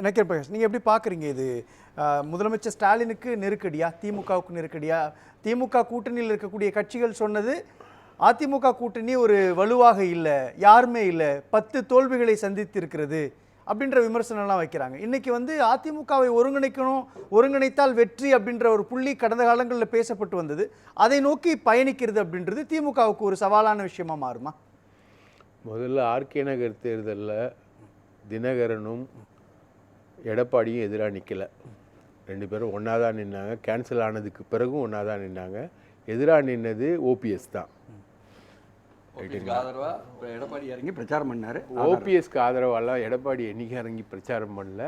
நக்கீரன் பிரகாஷ், நீங்கள் எப்படி பார்க்குறீங்க இது? முதலமைச்சர் ஸ்டாலினுக்கு நெருக்கடியா, திமுகவுக்கு நெருக்கடியா? திமுக கூட்டணியில் இருக்கக்கூடிய கட்சிகள் சொன்னது அதிமுக கூட்டணி ஒரு வலுவாக இல்லை, யாருமே இல்லை, 10 தோல்விகளை சந்தித்து இருக்கிறது அப்படின்ற விமர்சனம்லாம் வைக்கிறாங்க. இன்னைக்கு வந்து அதிமுகவை ஒருங்கிணைக்கணும், ஒருங்கிணைத்தால் வெற்றி அப்படின்ற ஒரு புள்ளி கடந்த காலங்களில் பேசப்பட்டு வந்தது. அதை நோக்கி பயணிக்கிறது அப்படின்றது திமுகவுக்கு ஒரு சவாலான விஷயமா மாறுமா? முதல்ல ஆர்கே நகர் தேர்தலில் தினகரனும் எடப்பாடியும் எதிராக நிற்கலை. 2 பேரும் ஒன்றா தான் நின்னாங்க. கேன்சல் ஆனதுக்கு பிறகும் ஒன்றா தான் நின்னாங்க. எதிராக நின்னது ஓபிஎஸ் தான். எடப்பாடி இறங்கி பிரச்சாரம் பண்ணார். ஓபிஎஸ்க்கு ஆதரவாலாம் எடப்பாடி என்னைக்கு இறங்கி பிரச்சாரம் பண்ணல.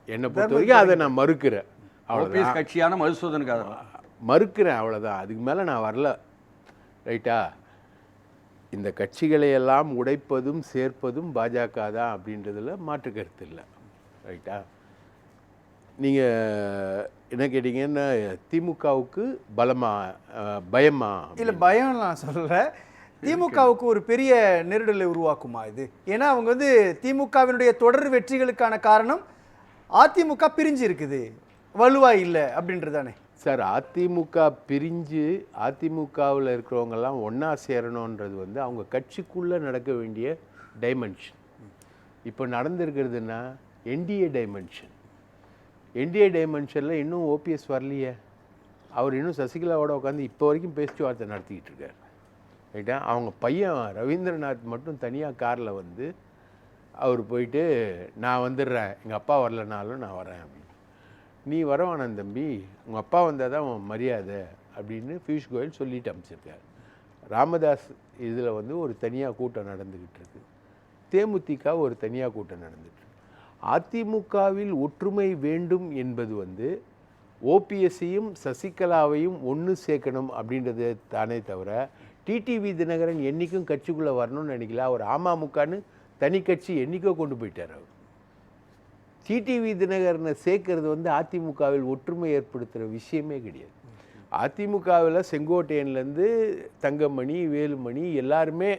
என்னை பொறுத்த வரைக்கும் அதை நான் மறுக்கிறேன். ஓபிஎஸ் கட்சியான மதுசூதனுக்கு ஆதரவாக மறுக்கிறேன், அவ்வளோதான். அதுக்கு மேலே நான் வரல. ரைட்டா? இந்த கட்சிகளை எல்லாம் உடைப்பதும் சேர்ப்பதும் பாஜக தான் அப்படின்றதுல மாற்று கருத்து இல்லை. ரைட்டா? நீங்கள் என்ன கேட்டீங்கன்னா திமுகவுக்கு பலமா பயமா? இல்லை, பயம் நான் சொல்கிறேன். திமுகவுக்கு ஒரு பெரிய நெருடலை உருவாக்குமா இது? ஏன்னா அவங்க வந்து திமுகவினுடைய தொடர் வெற்றிகளுக்கான காரணம் அதிமுக பிரிஞ்சு இருக்குது, வலுவா இல்லை அப்படின்றதானே சார்? அதிமுக பிரிஞ்சு அதிமுகவில் இருக்கிறவங்கெல்லாம் ஒன்றா சேரணுன்றது வந்து அவங்க கட்சிக்குள்ளே நடக்க வேண்டிய டைமென்ஷன். இப்போ நடந்திருக்கிறதுனா என்டிஏ டைமென்ஷன். என்டிஏ டைமென்ஷனில் இன்னும் ஓபிஎஸ் வரலையே. அவர் இன்னும் சசிகலாவோட உட்காந்து இப்போ வரைக்கும் பேச்சுவார்த்தை நடத்திக்கிட்டு இருக்கார். ரைட்டா? அவங்க பையன் ரவீந்திரநாத் மட்டும் தனியாக காரில் வந்து அவர் போயிட்டு நான் வந்துடுறேன், எங்கள் அப்பா வரலனாலும் நான் வரேன் அப்படின்னு. நீ வரவானன் தம்பி, உங்கள் அப்பா வந்தால் தான் உன் மரியாதை அப்படின்னு பியூஷ் கோயல் சொல்லிட்டு அமைச்சிருக்கார். ராமதாஸ் இதில் வந்து ஒரு தனியாக கூட்டம் நடந்துக்கிட்டு இருக்கு. தேமுதிக ஒரு தனியாக கூட்டம் நடந்துட்டு. அதிமுகவில் ஒற்றுமை வேண்டும் என்பது வந்து ஓபிஎஸ்ஸையும் சசிகலாவையும் ஒன்று சேர்க்கணும் அப்படின்றது தானே தவிர டிடிவி தினகரன் என்றைக்கும் கட்சிக்குள்ளே வரணும்னு நினைக்கல. அவர் அமமுகன்னு தனி கட்சி என்றைக்கோ கொண்டு போயிட்டார். அவர் டிடிவி தினகரனை சேர்க்கறது வந்து அதிமுகவில் ஒற்றுமை ஏற்படுத்துகிற விஷயமே கிடையாது. அதிமுகவில் செங்கோட்டையன்லேருந்து தங்கமணி, வேலுமணி எல்லாருமே,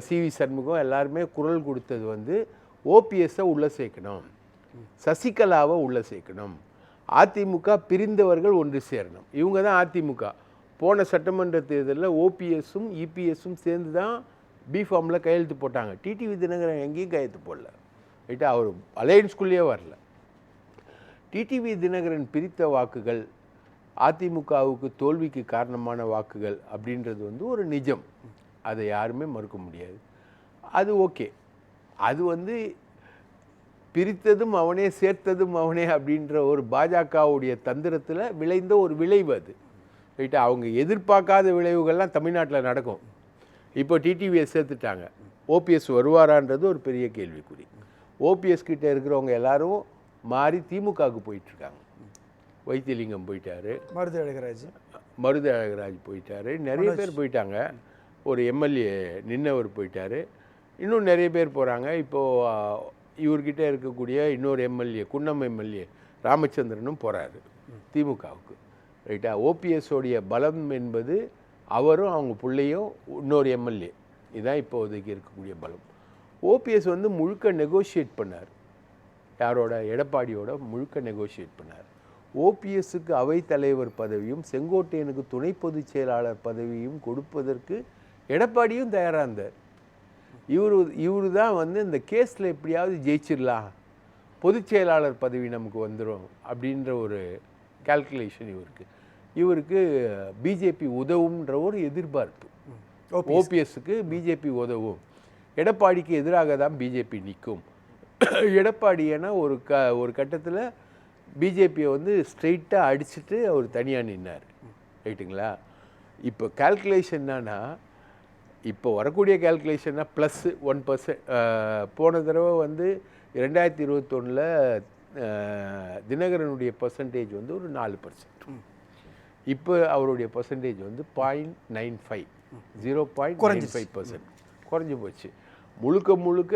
சிவி சண்முகம் எல்லாருமே குரல் கொடுத்தது வந்து ஓபிஎஸ்ஸை உள்ளே சேர்க்கணும், சசிகலாவை உள்ளே சேர்க்கணும், அதிமுக பிரிந்தவர்கள் ஒன்று சேரணும். இவங்க தான் அதிமுக. போன சட்டமன்ற தேர்தலில் ஓபிஎஸும் இபிஎஸும் சேர்ந்து தான் பிஃபார்மில் கையெழுத்து போட்டாங்க. டிடிவி தினகரன் எங்கேயும் கையெழுத்து போடல. ரைட்டா? அவர் அலையன்ஸ்குள்ளேயே வரல. டிடிவி தினகரன் பிரித்த வாக்குகள் அதிமுகவுக்கு தோல்விக்கு காரணமான வாக்குகள் அப்படின்றது வந்து ஒரு நிஜம். அதை யாருமே மறுக்க முடியாது. அது ஓகே. அது வந்து பிரித்ததும் அவனே சேர்த்ததும் அவனே அப்படின்ற ஒரு பாஜகவுடைய தந்திரத்தில் விளைந்த ஒரு விளைவு அது. ரைட்டா? அவங்க எதிர்பார்க்காத விளைவுகள்லாம் தமிழ்நாட்டில் நடக்கும். இப்போ டிடிவியை சேர்த்துட்டாங்க. ஓபிஎஸ் வருவாரான்றது ஒரு பெரிய கேள்விக்குறி. ஓபிஎஸ் கிட்டே இருக்கிறவங்க எல்லாரும் மாறி திமுகவுக்கு போயிட்டுருக்காங்க. வைத்தியலிங்கம் போயிட்டார், மருது அழகராஜ் போயிட்டார், நிறைய பேர் போயிட்டாங்க. ஒரு எம்எல்ஏ நின்னவர் போயிட்டார், இன்னும் நிறைய பேர் போகிறாங்க. இப்போது இவர்கிட்ட இருக்கக்கூடிய இன்னொரு எம்எல்ஏ, குன்னம் எம்எல்ஏ ராமச்சந்திரனும் போகிறாரு திமுகவுக்கு. ரைட்டா? ஓபிஎஸ்ஸோடைய பலம் என்பது அவரும் அவங்க பிள்ளையும் இன்னொரு எம்எல்ஏ. இதுதான் இப்போதைக்கு இருக்கக்கூடிய பலம். ஓபிஎஸ் வந்து முழுக்க நெகோஷியேட் பண்ணார். யாரோட? எடப்பாடியோட முழுக்க நெகோஷியேட் பண்ணார். ஓபிஎஸ்ஸுக்கு அவைத்தலைவர் பதவியும் செங்கோட்டையனுக்கு துணை பொதுச் செயலாளர் பதவியும் கொடுப்பதற்கு எடப்பாடியும் தயாராக இருந்தார். இவரு தான் வந்து இந்த கேஸில் எப்படியாவது ஜெயிச்சிடலாம், பொதுச் செயலாளர் பதவி நமக்கு வந்துடும் அப்படின்ற ஒரு கால்குலேஷன் இவருக்கு பிஜேபி உதவும்ன்ற ஒரு எதிர்பார்ப்பு. ஓபிஎஸ்ஸுக்கு பிஜேபி உதவும், எடப்பாடிக்கு எதிராக தான் பிஜேபி நிற்கும். எடப்பாடி ஏன்னா ஒரு கட்டத்தில் பிஜேபியை வந்து ஸ்ட்ரெயிட்டாக அடிச்சுட்டு அவர் தனியாக நின்னார். ரைட்டுங்களா? இப்போ கால்குலேஷன் என்னன்னா, இப்போ வரக்கூடிய கால்குலேஷன்னா +1%. போன தடவை வந்து 2021 தினகரனுடைய பர்சன்டேஜ் வந்து ஒரு 4%. இப்போ அவருடைய பர்சன்டேஜ் வந்து 0.95, 0.95% குறைஞ்சி போச்சு. முழுக்க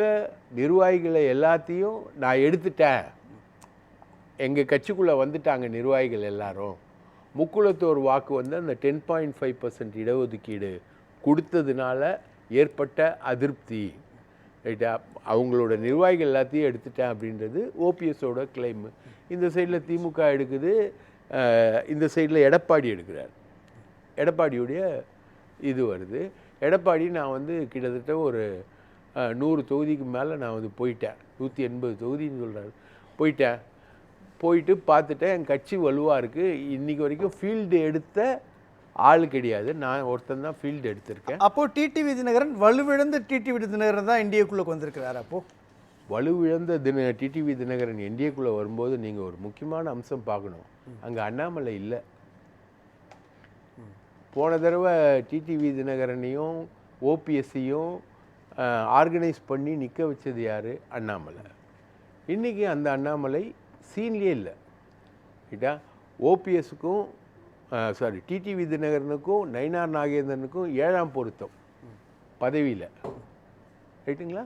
நிர்வாகிகளை எல்லாத்தையும் நான் எடுத்துட்டேன், எங்கள் கட்சிக்குள்ளே வந்துட்டாங்க நிர்வாகிகள் எல்லாரும். முக்குளத்தோர் வாக்கு வந்து அந்த 10.5% இடஒதுக்கீடு கொடுத்ததுனால ஏற்பட்ட அதிருப்தி. ரைட்டா? அவங்களோட நிர்வாகிகள் எல்லாத்தையும் எடுத்துட்டேன் அப்படின்றது ஓபிஎஸோட கிளைமு. இந்த சைடில் திமுக எடுக்குது, இந்த சைடில் எடப்பாடி எடுக்கிறார். எடப்பாடியுடைய இது வருது. எடப்பாடி நான் வந்து கிட்டத்தட்ட ஒரு 100 தொகுதிக்கு மேலே நான் வந்து போயிட்டேன். 180 தொகுதின்னு சொல்கிறாரு. போயிட்டு பார்த்துட்டேன், என் கட்சி வலுவாக இருக்குது. இன்றைக்கி வரைக்கும் ஃபீல்டு எடுத்த ஆள் கிடையாது, நான் ஒருத்தன் தான் ஃபீல்டு எடுத்திருக்கேன். அப்போது டிடிவி தினகரன் வலுவிழந்த டிடிவி தினகரன் தான் என்டிஏக்குள்ளே வந்திருக்கிறார். அப்போது வலுவிழந்த டிடிவி தினகரன் என்டிஏக்குள்ளே வரும்போது நீங்கள் ஒரு முக்கியமான அம்சம் பார்க்கணும். அங்கே அண்ணாமலை இல்லை. போன தடவை டிடிவி தினகரனையும் ஓபிஎஸ்ஸையும் ஆர்கனைஸ் பண்ணி நிற்க வச்சது யார்? அண்ணாமலை. இன்றைக்கி அந்த அண்ணாமலை சீன்லேயே இல்லை. ரைட்டா? ஓபிஎஸ்ஸுக்கும் டிடிவி தினகரனுக்கும் நயினார் நாகேந்திரனுக்கும் 7ஆம் பொருத்தம் பதவியில். ரைட்டுங்களா?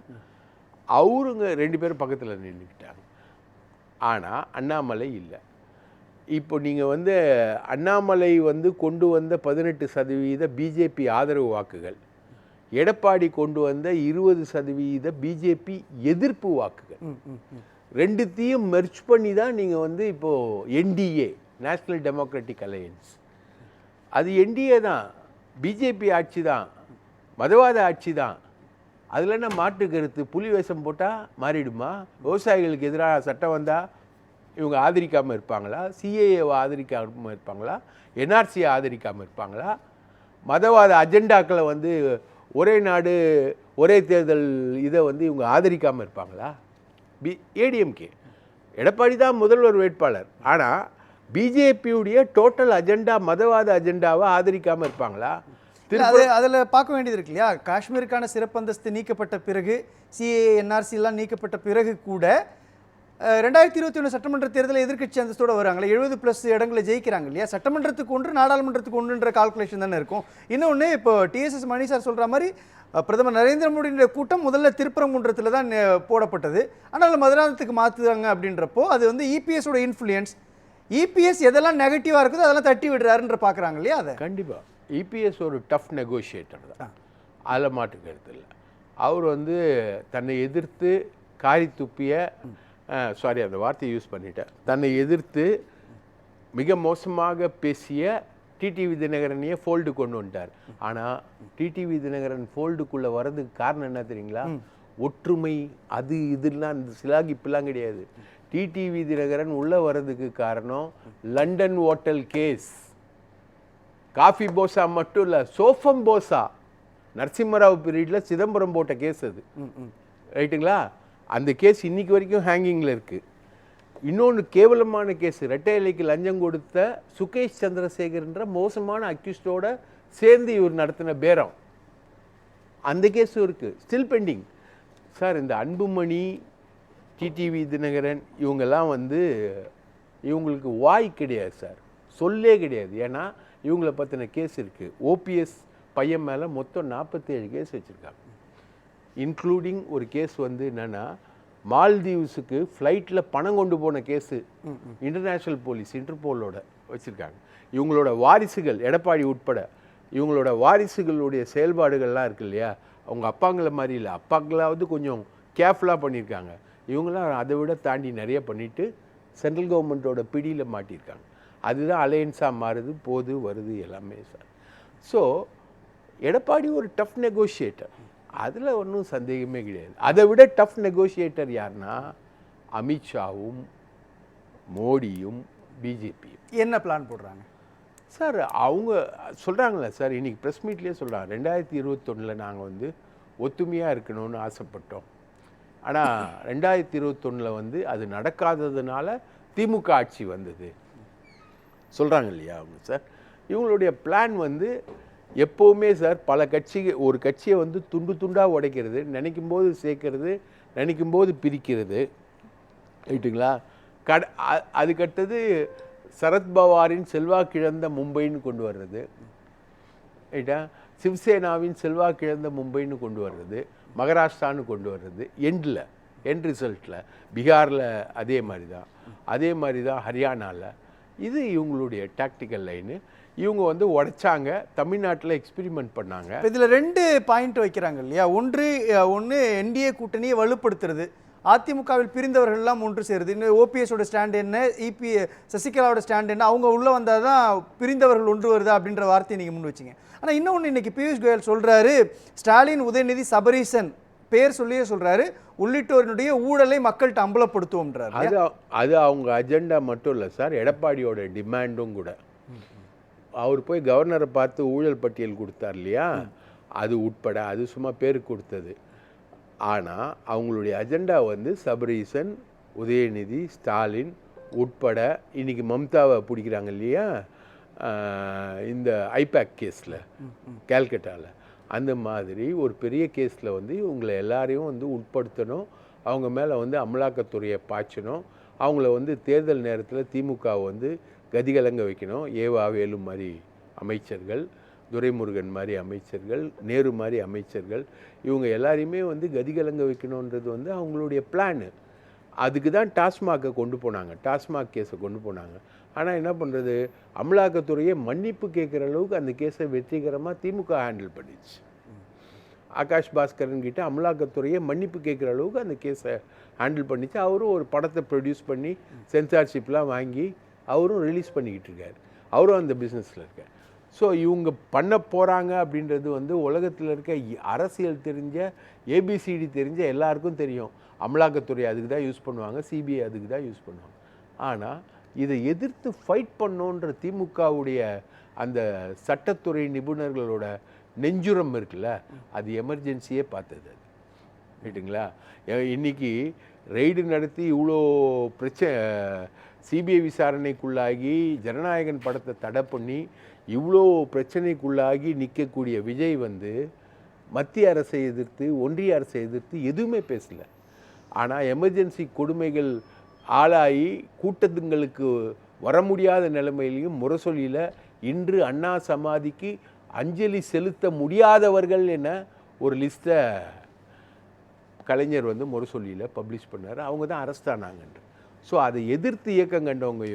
அவருங்க 2 பேரும் பக்கத்தில் நின்றுக்கிட்டாங்க. ஆனால் அண்ணாமலை இல்லை. இப்போ நீங்கள் வந்து அண்ணாமலை வந்து கொண்டு வந்த 18% பிஜேபி ஆதரவு வாக்குகள், எடப்பாடி கொண்டு வந்த 20% பிஜேபி எதிர்ப்பு வாக்குகள், ரெண்டுத்தையும் மெர்ஜ் பண்ணி தான் நீங்கள் வந்து இப்போது என்டிஏ, நேஷ்னல் டெமோக்ராட்டிக் அலையன்ஸ், அது என்டிஏ தான், பிஜேபி ஆட்சி தான், மதவாத ஆட்சி தான். அதில் என்ன மாற்று கருத்து? புலி வேஷம் போட்டால் மாறிடுமா? விவசாயிகளுக்கு எதிராக சட்டம் வந்தால் இவங்க ஆதரிக்காமல் இருப்பாங்களா? சிஏஏவை ஆதரிக்காமல் இருப்பாங்களா? என்ஆர்சியை ஆதரிக்காமல் இருப்பாங்களா? மதவாத அஜெண்டாக்களை வந்து ஒரே நாடு ஒரே தேர்தல் இதை வந்து இவங்க ஆதரிக்காமல் இருப்பாங்களா? ஏடிஎம்கே எடப்பாடி தான் முதல்வர் வேட்பாளர். ஆனால் பிஜேபியுடைய டோட்டல் அஜெண்டா மதவாத அஜெண்டாவை ஆதரிக்காமல் இருப்பாங்களா? அதில் பார்க்க வேண்டியது இருக்கு இல்லையா? காஷ்மீருக்கான சிறப்பு அந்தஸ்து நீக்கப்பட்ட பிறகு, சிஏஏ என்ஆர்சிலாம் நீக்கப்பட்ட பிறகு கூட 2021 சட்டமன்ற தேர்தலில் எதிர்க்கட்சி அந்தஸ்தோடு வராங்களே, 70+ இடங்களை ஜெயிக்கிறாங்க இல்லையா? சட்டமன்றத்துக்கு ஒன்று, நாடாளுமன்றத்துக்கு ஒன்றுன்ற கால்குலேஷன் தானே இருக்கும். இன்னொன்று, இப்போ டிஎஸ்எஸ் மணி சார் சொல்கிற மாதிரி பிரதமர் நரேந்திர மோடியுடைய கூட்டம் முதல்ல திருப்பரங்குன்றத்தில் தான் போடப்பட்டது. ஆனால் மதுராந்தகத்துக்கு மாற்றுறாங்க அப்படின்றப்போ அது வந்து இபிஎஸோட இன்ஃப்ளூயன்ஸ். இபிஎஸ் எதெல்லாம் நெகட்டிவாக இருக்குதோ அதெல்லாம் தட்டி விடுறாருன்ற பார்க்குறாங்க இல்லையா? அதை கண்டிப்பாக இபிஎஸ் ஒரு டஃப் நெகோஷியேட்டர் தான், அதில் மாற்றுக்கிறது இல்லை. அவர் வந்து தன்னை எதிர்த்து காரி துப்பிய அந்த வார்த்தையை யூஸ் பண்ணிட்டேன், தன்னை எதிர்த்து மிக மோசமாக பேசிய டிடிவி தினகரனையே ஃபோல்டு கொண்டு வந்துட்டார். ஆனால் டிடிவி தினகரன் ஃபோல்டுக்குள்ளே வர்றதுக்கு காரணம் என்ன தெரியுங்களா? ஒற்றுமை, அது இதெல்லாம் இந்த சிலாகிப்பெல்லாம் கிடையாது. டிடிவி தினகரன் உள்ளே வர்றதுக்கு காரணம் லண்டன் ஹோட்டல் கேஸ். காஃபி போசா மட்டும் இல்லை, சோஃபம் போசா நரசிம்மராவ் பீரியடில் சிதம்பரம் போட்ட கேஸ் அது. ரைட்டுங்களா? அந்த கேஸ் இன்னைக்கு வரைக்கும் ஹேங்கிங்கில் இருக்குது. இன்னொன்று கேவலமான கேஸ், ரெட்டை இலைக்கு லஞ்சம் கொடுத்த சுகேஷ் சந்திரசேகர்ன்ற மோசமான அக்யூஸ்டோட சேர்ந்து இவர் நடத்தின பேரம், அந்த கேஸும் இருக்குது, ஸ்டில் பெண்டிங். சார், இந்த அன்புமணி, டிடிவி தினகரன் இவங்கெல்லாம் வந்து இவங்களுக்கு வாய் கிடையாது சார், சொல்லே கிடையாது. ஏன்னா இவங்களை பற்றின கேஸ் இருக்குது. ஓபிஎஸ் பையன் மேலே மொத்தம் 47 கேஸ் வச்சுருக்காங்க. இன்க்ளூடிங் ஒரு கேஸ் வந்து என்னென்னா, மால்தீவ்ஸுக்கு ஃப்ளைட்டில் பணம் கொண்டு போன கேஸு இன்டர்நேஷ்னல் போலீஸ் இன்டர்போலோட வச்சுருக்காங்க. இவங்களோட வாரிசுகள், எடப்பாடி உட்பட இவங்களோட வாரிசுகளுடைய செயல்பாடுகள்லாம் இருக்கு இல்லையா, அவங்க அப்பாங்களை மாதிரி இல்லை, அப்பாக்களாவது கொஞ்சம் கேர்ஃபுல்லாக பண்ணியிருக்காங்க. இவங்களாம் அதை விட தாண்டி நிறைய பண்ணிவிட்டு சென்ட்ரல் கவர்மெண்ட்டோட பிடியில் மாட்டியிருக்காங்க. அதுதான் அலையன்ஸாக மாறுது, போது வருது எல்லாமே சார். ஸோ எடப்பாடி ஒரு டஃப் நெகோஷியேட்டர், அதில் ஒன்றும் சந்தேகமே கிடையாது. அதை விட டஃப் நெகோஷியேட்டர் யாருன்னா அமித்ஷாவும் மோடியும் பிஜேபியும். என்ன பிளான் போடுறாங்க சார்? அவங்க சொல்கிறாங்களே சார், இன்றைக்கி ப்ரெஸ் மீட்லேயே சொல்கிறாங்க, 2021 நாங்கள் வந்து ஒத்துமையாக இருக்கணும்னு ஆசைப்பட்டோம். ஆனால் 2021 வந்து அது நடக்காததுனால திமுக ஆட்சி வந்தது சொல்கிறாங்க இல்லையா அவங்க சார். இவங்களுடைய பிளான் வந்து எப்போவுமே சார் பல ஒரு கட்சியை வந்து துண்டு துண்டாக உடைக்கிறது, நினைக்கும் போது சேர்க்கறது, நினைக்கும் போது பிரிக்கிறது. ரைட்டுங்களா? அதுக்கடுத்தது சரத்பவாரின் செல்வாக்கிழந்த மும்பைன்னு கொண்டு வர்றது, ரைட்டா? சிவசேனாவின் செல்வாக்கிழந்த மும்பைன்னு கொண்டு வர்றது, மகாராஷ்டிரான்னு கொண்டு வர்றது, எண்ட் ரிசல்ட்டில் பீகாரில் அதே மாதிரி தான் ஹரியானாவில். இது இவங்களுடைய டாக்டிக்கல் லைனு. இவங்க வந்து உடைச்சாங்க, தமிழ்நாட்டில் எக்ஸ்பெரிமெண்ட் பண்ணாங்க. இதுல 2 பாயிண்ட் வைக்கிறாங்க இல்லையா? ஒன்று என்டிஏ கூட்டணியை வலுப்படுத்துறது, அதிமுகவில் பிரிந்தவர்கள்லாம் ஒன்று சேருது. இன்னும் ஓபிஎஸோட ஸ்டாண்ட் என்ன, சசிகலாவோட ஸ்டாண்ட் என்ன, அவங்க உள்ள வந்தால் தான் பிரிந்தவர்கள் ஒன்று வருதா அப்படின்ற வார்த்தையை நீங்கள் முன் வச்சிங்க. ஆனால் இன்னொன்று இன்னைக்கு பியூஷ் கோயல் சொல்றாரு, ஸ்டாலின், உதயநிதி, சபரீசன் பேர் சொல்லியே சொல்றாரு, உள்ளிட்டோருடைய ஊழலை மக்கள்கிட்ட அம்பலப்படுத்துவோம்ன்றாரு. அது அவங்க அஜெண்டா மட்டும் இல்லை சார், எடப்பாடியோட டிமாண்டும் கூட. அவர் போய் கவர்னரை பார்த்து ஊழல் பட்டியல் கொடுத்தார் இல்லையா, அது உட்பட, அது சும்மா பேருக்கு கொடுத்தது. ஆனால் அவங்களுடைய அஜெண்டா வந்து சபரீசன், உதயநிதி, ஸ்டாலின் உட்பட, இன்னைக்கு மம்தாவை பிடிக்கிறாங்க இல்லையா இந்த ஐபேக் கேஸில் கேல்கட்டாவில், அந்த மாதிரி ஒரு பெரிய கேஸில் வந்து இவங்களை எல்லாரையும் வந்து உட்படுத்தணும், அவங்க மேலே வந்து அமலாக்கத்துறையை பாய்ச்சணும், அவங்கள வந்து தேர்தல் நேரத்தில் திமுக வந்து கதிகலங்க வைக்கணும். ஏவா வேலு மாதிரி அமைச்சர்கள், துரைமுருகன் மாதிரி அமைச்சர்கள், நேரு மாதிரி அமைச்சர்கள், இவங்க எல்லாரையுமே வந்து கதிகலங்க வைக்கணுன்றது வந்து அவங்களுடைய பிளானு. அதுக்கு தான் டாஸ்மாகை கொண்டு போனாங்க, டாஸ்மாக் கேஸை கொண்டு போனாங்க. ஆனால் என்ன பண்ணுறது, அமலாக்கத்துறையை மன்னிப்பு கேட்குற அளவுக்கு அந்த கேஸை வெற்றிகரமாக திமுக ஹேண்டில் பண்ணிடுச்சு. ஆகாஷ் பாஸ்கரன் கிட்ட அமலாக்கத்துறையை மன்னிப்பு கேட்குற அளவுக்கு அந்த கேஸை ஹேண்டில் பண்ணிச்சு. அவரும் ஒரு படத்தை ப்ரொடியூஸ் பண்ணி சென்சார்ஷிப்லாம் வாங்கி அவரும் ரிலீஸ் பண்ணிக்கிட்டு இருக்கார், அவரும் அந்த பிஸ்னஸில் இருக்கார். ஸோ இவங்க பண்ண போகிறாங்க அப்படின்றது வந்து உலகத்தில் இருக்க அரசியல் தெரிஞ்ச, ஏபிசிடி தெரிஞ்ச எல்லாருக்கும் தெரியும். அமலாக்கத்துறை அதுக்கு தான் யூஸ் பண்ணுவாங்க, சிபிஐ அதுக்கு தான் யூஸ் பண்ணுவாங்க. ஆனால் இதை எதிர்த்து ஃபைட் பண்ணோன்ற திமுகவுடைய அந்த சட்டத்துறை நிபுணர்களோட நெஞ்சுரம் இருக்குல்ல, அது எமர்ஜென்சியே பார்த்தது. அது ரைட்டுங்களா? இன்றைக்கி ரெய்டு நடத்தி இவ்வளோ சிபிஐ விசாரணைக்குள்ளாகி ஜனநாயகன் படத்தை தடை பண்ணி இவ்வளோ பிரச்சனைக்குள்ளாகி நிற்கக்கூடிய விஜய் வந்து மத்திய அரசை எதிர்த்து, ஒன்றிய அரசை எதிர்த்து எதுவுமே பேசலை. ஆனால் எமர்ஜென்சி கொடுமைகள் ஆளாகி கூட்டத்துங்களுக்கு வர முடியாத நிலைமையிலையும் முரசொலியில் இன்று அண்ணா சமாதிக்கு அஞ்சலி செலுத்த முடியாதவர்கள் என ஒரு லிஸ்ட்டை கலைஞர் வந்து முரசொலியில் பப்ளிஷ் பண்ணார். அவங்க தான் அரெஸ்ட் ஆனாங்கன்று. ஸோ அதை எதிர்த்து இயக்கம் கண்டவங்க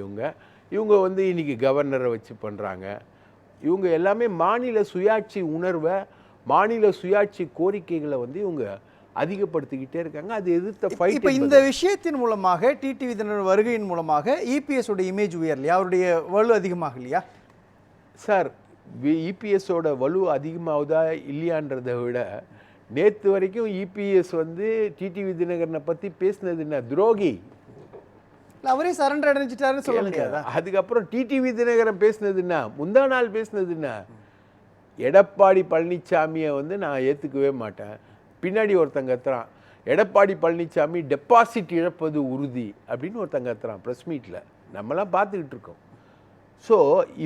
இவங்க வந்து இன்றைக்கி கவர்னரை வச்சு பண்ணுறாங்க. இவங்க எல்லாமே மாநில சுயாட்சி உணர்வை, மாநில சுயாட்சி கோரிக்கைகளை வந்து இவங்க அதிகப்படுத்திக்கிட்டே இருக்காங்க. அது எதிர்த்த ஃபைட். இப்போ இந்த விஷயத்தின் மூலமாக, டிடிவி தினகரன் வருகையின் மூலமாக இபிஎஸோட இமேஜ் உயரலையா, அவருடைய வலு அதிகமாக இல்லையா சார்? இபிஎஸோட வலு அதிகமாகுதா இல்லையான்றதை விட, நேற்று வரைக்கும் இபிஎஸ் வந்து டிடிவி தினகரனை பற்றி பேசினது என்ன, துரோகி, அவரே சரண்டர் அடைஞ்சிட்டாருன்னு சொல்ல முடியாதா? அதுக்கப்புறம் டிடிவி தினகரன் பேசினது என்ன, முந்தா நாள் பேசினது என்ன, எடப்பாடி பழனிசாமியை வந்து நான் ஏற்றுக்கவே மாட்டேன். பின்னாடி ஒருத்தங்க கத்துறான், எடப்பாடி பழனிசாமி டெபாசிட் இழப்பது உறுதி அப்படின்னு ஒருத்தங்க கத்துறான் ப்ரெஸ் மீட்டில். நம்மலாம் பார்த்துக்கிட்டு இருக்கோம். ஸோ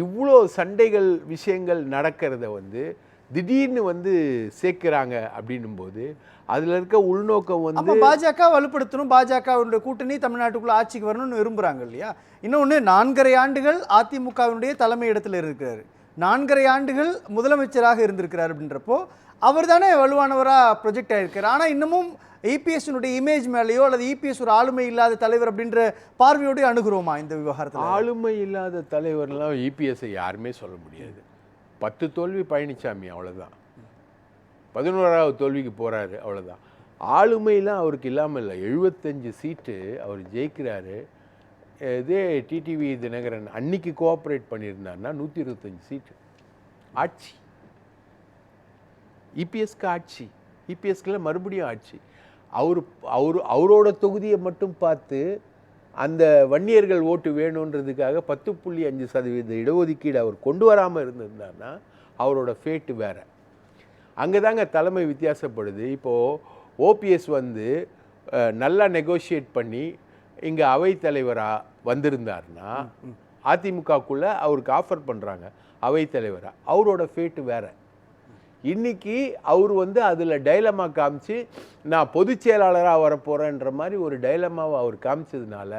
இவ்வளோ சண்டைகள் விஷயங்கள் நடக்கிறத வந்து திடீர்னு வந்து சேர்க்குறாங்க அப்படின்னும்போது அதில் இருக்க உள்நோக்கம் வந்து பாஜக வலுப்படுத்தணும், பாஜகவுடைய கூட்டணி தமிழ்நாட்டுக்குள்ள ஆட்சிக்கு வரணும்னு விரும்புகிறாங்க இல்லையா? இன்னொன்று, 4.5 ஆண்டுகள் அதிமுகவினுடைய தலைமை இடத்துல இருக்கிறாரு, 4.5 ஆண்டுகள் முதலமைச்சராக இருந்திருக்கிறார். அப்படின்றப்போ அவர் தானே வலுவானவராக ப்ரொஜெக்ட் ஆகிருக்காரு. ஆனால் இன்னமும் இபிஎஸ்னுடைய இமேஜ் மேலேயோ அல்லது இபிஎஸ் ஒரு ஆளுமை இல்லாத தலைவர் அப்படின்ற பார்வையோடு அணுகிறோமா இந்த விவகாரத்தில்? ஆளுமை இல்லாத தலைவர்லாம் இபிஎஸ்ஸை யாருமே சொல்ல முடியாது. 10 தோல்வி பழனிசாமி, அவ்வளோதான். 11வது தோல்விக்கு போகிறாரு, அவ்வளோதான். ஆளுமையெல்லாம் அவருக்கு இல்லாமல் இல்லை. 75 சீட்டு அவர் ஜெயிக்கிறாரு. இதே டிடிவி தினகரன் அன்னைக்கு கோஆப்ரேட் பண்ணியிருந்தாருன்னா 125 சீட்டு. ஆட்சி இபிஎஸ்க்கு ஆட்சி, இபிஎஸ்க்குள்ள மறுபடியும் ஆட்சி. அவரோட தொகுதியை மட்டும் பார்த்து அந்த வன்னியர்கள் ஓட்டு வேணுன்றதுக்காக 10.5% இடஒதுக்கீடு அவர் கொண்டு வராமல் இருந்திருந்தார்னா அவரோட ஃபேட்டு வேறு. அங்கே தாங்க தலைமை வித்தியாசப்படுது. இப்போது ஓபிஎஸ் வந்து நல்லா நெகோஷியேட் பண்ணி இங்கே அவைத்தலைவராக வந்திருந்தார்னா அதிமுகக்குள்ளே அவருக்கு ஆஃபர் பண்ணுறாங்க அவைத்தலைவராக, அவரோட ஃபேட்டு வேறு. இன்றைக்கி அவர் வந்து அதில் டைலமா காமிச்சு நான் பொதுச் செயலாளராக வரப்போகிறேன்ற மாதிரி ஒரு டைலமாவை அவர் காமிச்சதுனால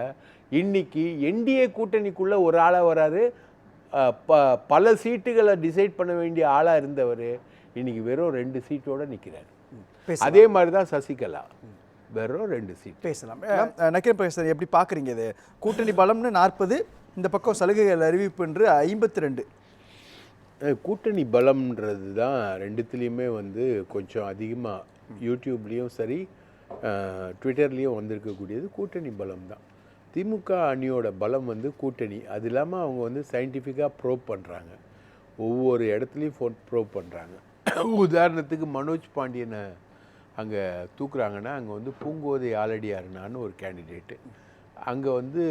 இன்றைக்கி என்டிஏ கூட்டணிக்குள்ளே ஒரு ஆளாக வராரு. பல சீட்டுகளை டிசைட் பண்ண வேண்டிய ஆளாக இருந்தவர் இன்றைக்கி வெறும் 2 சீட்டோடு நிற்கிறார். அதே மாதிரி தான் சசிகலா, வெறும் 2 சீட். பேசலாம். நக்கீரன் பிரகாஷ் எப்படி பார்க்குறீங்க இது? கூட்டணி பலம்னு 40, இந்த பக்கம் சலுகைகள் அறிவிப்பு என்று 52. கூட்டணி பலம்ன்றது தான் ரெண்டுத்துலேயுமே வந்து கொஞ்சம் அதிகமாக யூடியூப்லேயும் சரி ட்விட்டர்லேயும் வந்திருக்கக்கூடியது கூட்டணி பலம் தான். திமுக அணியோட பலம் வந்து கூட்டணி. அது இல்லாமல் அவங்க வந்து சயின்டிஃபிக்காக ப்ரோப் பண்ணுறாங்க, ஒவ்வொரு இடத்துலையும் ப்ரோப் பண்ணுறாங்க. உதாரணத்துக்கு மனோஜ் பாண்டியனை அங்கே தூக்குறாங்கன்னா அங்கே வந்து பூங்கோதை ஆலடியார்னான்னு ஒரு கேண்டிடேட்டு, அங்கே வந்து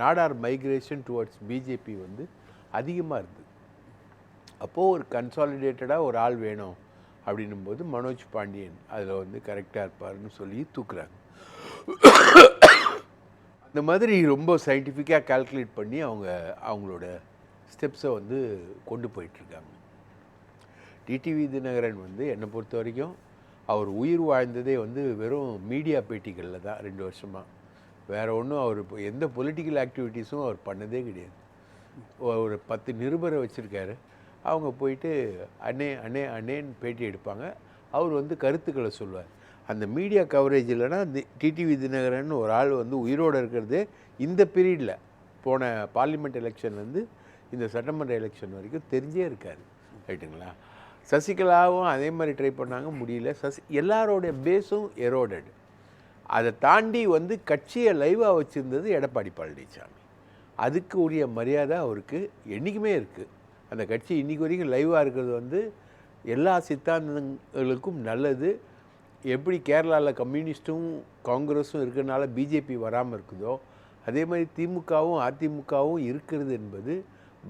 நாடார் மைக்ரேஷன் டுவர்ட்ஸ் பிஜேபி வந்து அதிகமாக இருக்குது. அப்போது ஒரு கன்சாலிடேட்டடாக ஒரு ஆள் வேணும் அப்படின்னும்போது மனோஜ் பாண்டியன் அதில் வந்து கரெக்டாக இருப்பார்னு சொல்லி தூக்குறாங்க. இந்த மாதிரி ரொம்ப சயின்டிஃபிக்காக கால்குலேட் பண்ணி அவங்களோட ஸ்டெப்ஸை வந்து கொண்டு போயிட்டுருக்காங்க. டிடிவி தினகரன் வந்து என்னை பொறுத்த வரைக்கும் அவர் உயிர் வாழ்ந்ததே வந்து வெறும் மீடியா பேட்டிகளில் தான் 2 வருஷமாக. வேறு ஒன்றும் அவர் எந்த பொலிட்டிக்கல் ஆக்டிவிட்டீஸும் அவர் பண்ணதே கிடையாது. ஒரு 10 நிருபரை வச்சுருக்காரு, அவங்க போயிட்டு அண்ணே அண்ணே அண்ணேன்னு பேட்டி எடுப்பாங்க, அவர் வந்து கருத்துக்களை சொல்லுவார். அந்த மீடியா கவரேஜ் இல்லைன்னா டிடிவி தினகரன் ஒரு ஆள் வந்து உயிரோடு இருக்கிறதே இந்த பீரியடில், போன பார்லிமெண்ட் எலெக்ஷன்லேருந்து இந்த சட்டமன்ற எலெக்ஷன் வரைக்கும் தெரிஞ்சே இருக்கார். ரைட்டுங்களா? சசிகலாவும் அதே மாதிரி ட்ரை பண்ணாங்க, முடியல. எல்லாரோடைய பேஸும் எரோடட். அதை தாண்டி வந்து கட்சியை லைவாக வச்சுருந்தது எடப்பாடி பழனிசாமி. அதுக்கு உரிய மரியாதை அவருக்கு என்றைக்குமே இருக்குது. அந்த கட்சி இன்றைக்கி வரைக்கும் லைவாக இருக்கிறது வந்து எல்லா சித்தாந்தங்களுக்கும் நல்லது. எப்படி கேரளாவில் கம்யூனிஸ்ட்டும் காங்கிரஸும் இருக்கிறதுனால பிஜேபி வராமல் இருக்குதோ, அதே மாதிரி திமுகவும் அதிமுகவும் இருக்கிறது என்பது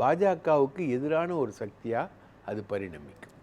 பாஜகவுக்கு எதிரான ஒரு சக்தியாக அது பரிணமிக்கும்.